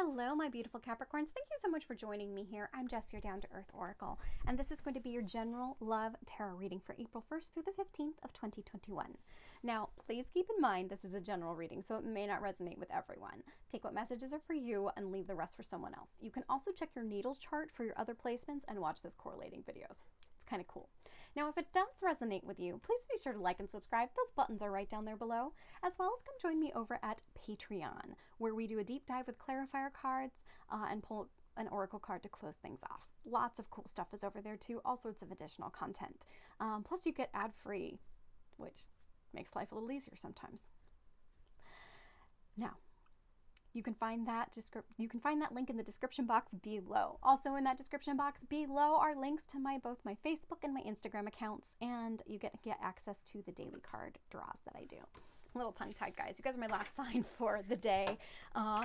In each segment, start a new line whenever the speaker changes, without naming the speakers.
Hello, my beautiful Capricorns. Thank you so much for joining me here. I'm Jess, your Down to Earth Oracle, and this is going to be your general love tarot reading for April 1st through the 15th of 2021. Now, please keep in mind this is a general reading, so it may not resonate with everyone. Take what messages are for you and leave the rest for someone else. You can also check your natal chart for your other placements and watch those correlating videos. It's kind of cool. Now, if it does resonate with you, please be sure to like and subscribe. Those buttons are right down there below, as well as come join me over at Patreon, where we do a deep dive with clarifier cards and pull an oracle card to close things off. Lots of cool stuff is over there too, all sorts of additional content. Plus you get ad-free, which makes life a little easier sometimes. Now, you can find that link in the description box below. Also in that description box below are links to both my Facebook and my Instagram accounts, and you get access to the daily card draws that I do. A little tongue-tied, guys. You guys are my last sign for the day,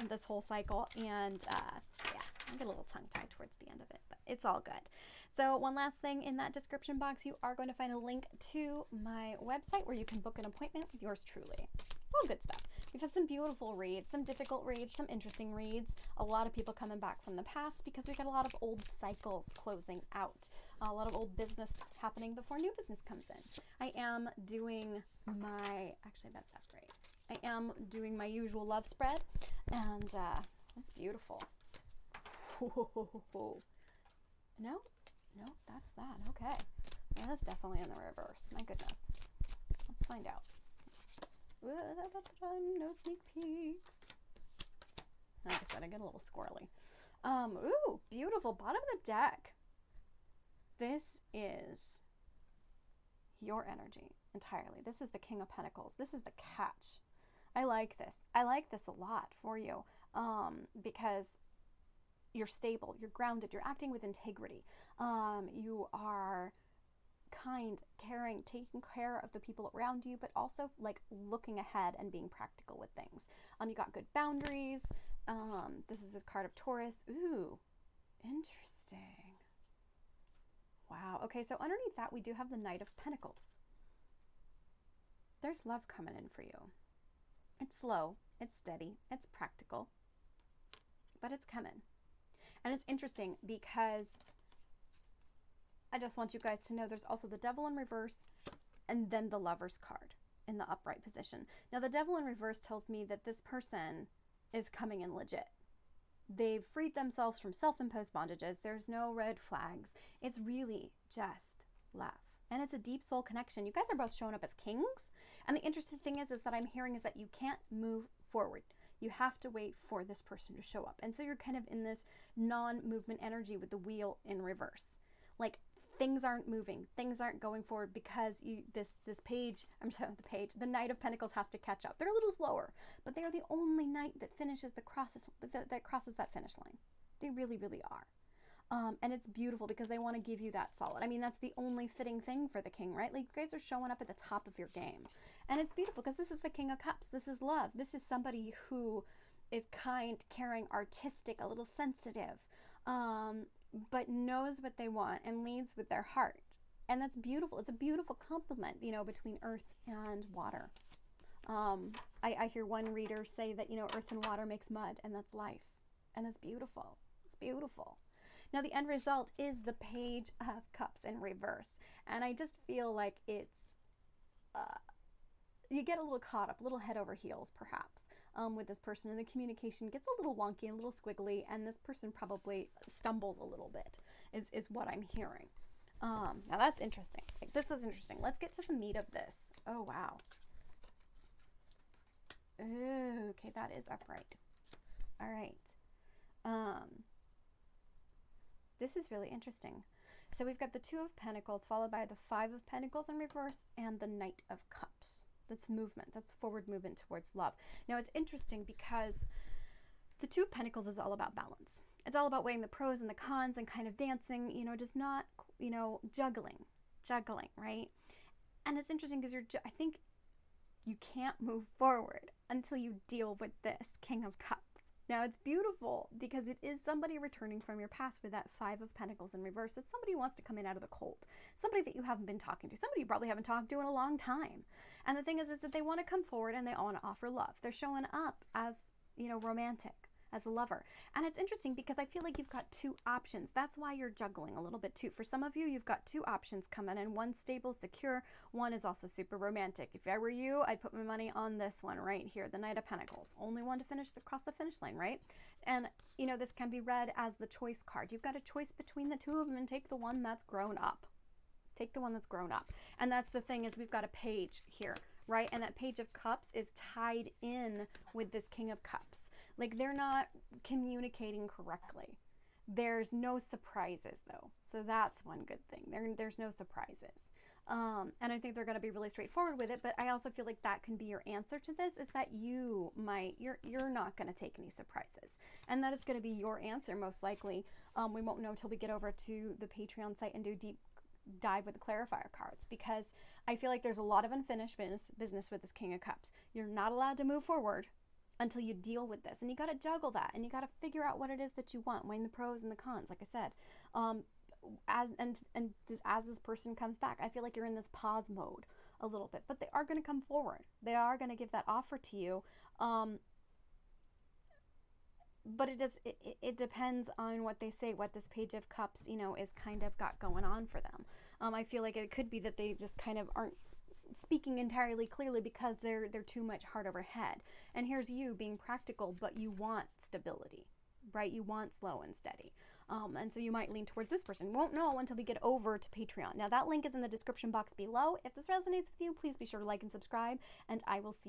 this whole cycle, and yeah, I get a little tongue-tied towards the end of it, but it's all good. So one last thing, in that description box, you are going to find a link to my website where you can book an appointment with yours truly. It's all good stuff. We've had some beautiful reads, some difficult reads, some interesting reads. A lot of people coming back from the past because we've got a lot of old cycles closing out. A lot of old business happening before new business comes in. I am doing my, actually that's upright. I am doing my usual love spread, and it's beautiful. No, that's that. Okay. Yeah, that's definitely in the reverse. My goodness. Let's find out. No sneak peeks. Like I said, I get a little squirrely. Ooh, beautiful. Bottom of the deck. This is your energy entirely. This is the King of Pentacles. This is the catch. I like this. I like this a lot for you because you're stable, you're grounded, you're acting with integrity. You are kind, caring, taking care of the people around you, but also like looking ahead and being practical with things. You got good boundaries. This is a card of Taurus. Ooh, interesting. Wow. Okay, so underneath that we do have the Knight of Pentacles. There's love coming in for you. It's slow, it's steady, it's practical, but it's coming. And it's interesting because I just want you guys to know there's also the Devil in reverse and then the Lover's card in the upright position. Now, the Devil in reverse tells me that this person is coming in legit. They've freed themselves from self-imposed bondages. There's no red flags. It's really just love. And it's a deep soul connection. You guys are both showing up as kings. And the interesting thing is that I'm hearing is that you can't move forward. You have to wait for this person to show up. And so you're kind of in this non-movement energy with the wheel in reverse. Like, things aren't moving, things aren't going forward because the Knight of Pentacles has to catch up. They're a little slower, but they are the only knight that crosses that finish line. They really, really are. And it's beautiful because they want to give you that solid. I mean, that's the only fitting thing for the king, right? Like, you guys are showing up at the top of your game. And it's beautiful because this is the King of Cups. This is love. This is somebody who is kind, caring, artistic, a little sensitive, but knows what they want and leads with their heart. And that's beautiful. It's a beautiful complement, between earth and water. I hear one reader say that, earth and water makes mud, and that's life. And that's beautiful. It's beautiful. Now, the end result is the Page of Cups in reverse. And I just feel like it's, you get a little caught up, a little head over heels, perhaps, with this person, and the communication gets a little wonky, a little squiggly, and this person probably stumbles a little bit, is what I'm hearing. Now, that's interesting. Like, this is interesting. Let's get to the meat of this. Oh, wow. Ooh, okay, that is upright. All right. This is really interesting. So we've got the Two of Pentacles followed by the Five of Pentacles in reverse and the Knight of Cups. That's movement. That's forward movement towards love. Now, it's interesting because the Two of Pentacles is all about balance. It's all about weighing the pros and the cons and kind of dancing, just not, juggling, right? And it's interesting because I think you can't move forward until you deal with this King of Cups. Now, it's beautiful because it is somebody returning from your past with that Five of Pentacles in reverse. That's somebody who wants to come in out of the cold. Somebody that you haven't been talking to. Somebody you probably haven't talked to in a long time. And the thing is that they want to come forward and they want to offer love. They're showing up as, romantic, as a lover. And it's interesting because I feel like you've got two options. That's why you're juggling a little bit too. For some of you, you've got two options coming in. One stable, secure. One is also super romantic. If I were you, I'd put my money on this one right here, the Knight of Pentacles. Only one to cross the finish line, right? And, you know, this can be read as the choice card. You've got a choice between the two of them, and take the one that's grown up. Take the one that's grown up. And that's the thing, is we've got a page here, right? And that Page of Cups is tied in with this King of Cups. Like, they're not communicating correctly. There's no surprises, though. So that's one good thing. There's no surprises. And I think they're going to be really straightforward with it. But I also feel like that can be your answer to this, is that you're not going to take any surprises. And that is going to be your answer, most likely. We won't know until we get over to the Patreon site and do a deep dive with the clarifier cards, because I feel like there's a lot of unfinished business with this King of Cups. You're not allowed to move forward until you deal with this, and you got to juggle that, and you got to figure out what it is that you want, weighing the pros and the cons, like I said. As this person comes back, I feel like you're in this pause mode a little bit, but they are going to come forward. They are going to give that offer to you. But it depends on what they say, what this Page of Cups, you know, is kind of got going on for them. I feel like it could be that they just kind of aren't speaking entirely clearly because they're too much heart over head. And here's you being practical, but you want stability, right? You want slow and steady. And so you might lean towards this person. Won't know until we get over to Patreon. Now, that link is in the description box below. If this resonates with you, please be sure to like and subscribe, and I will see you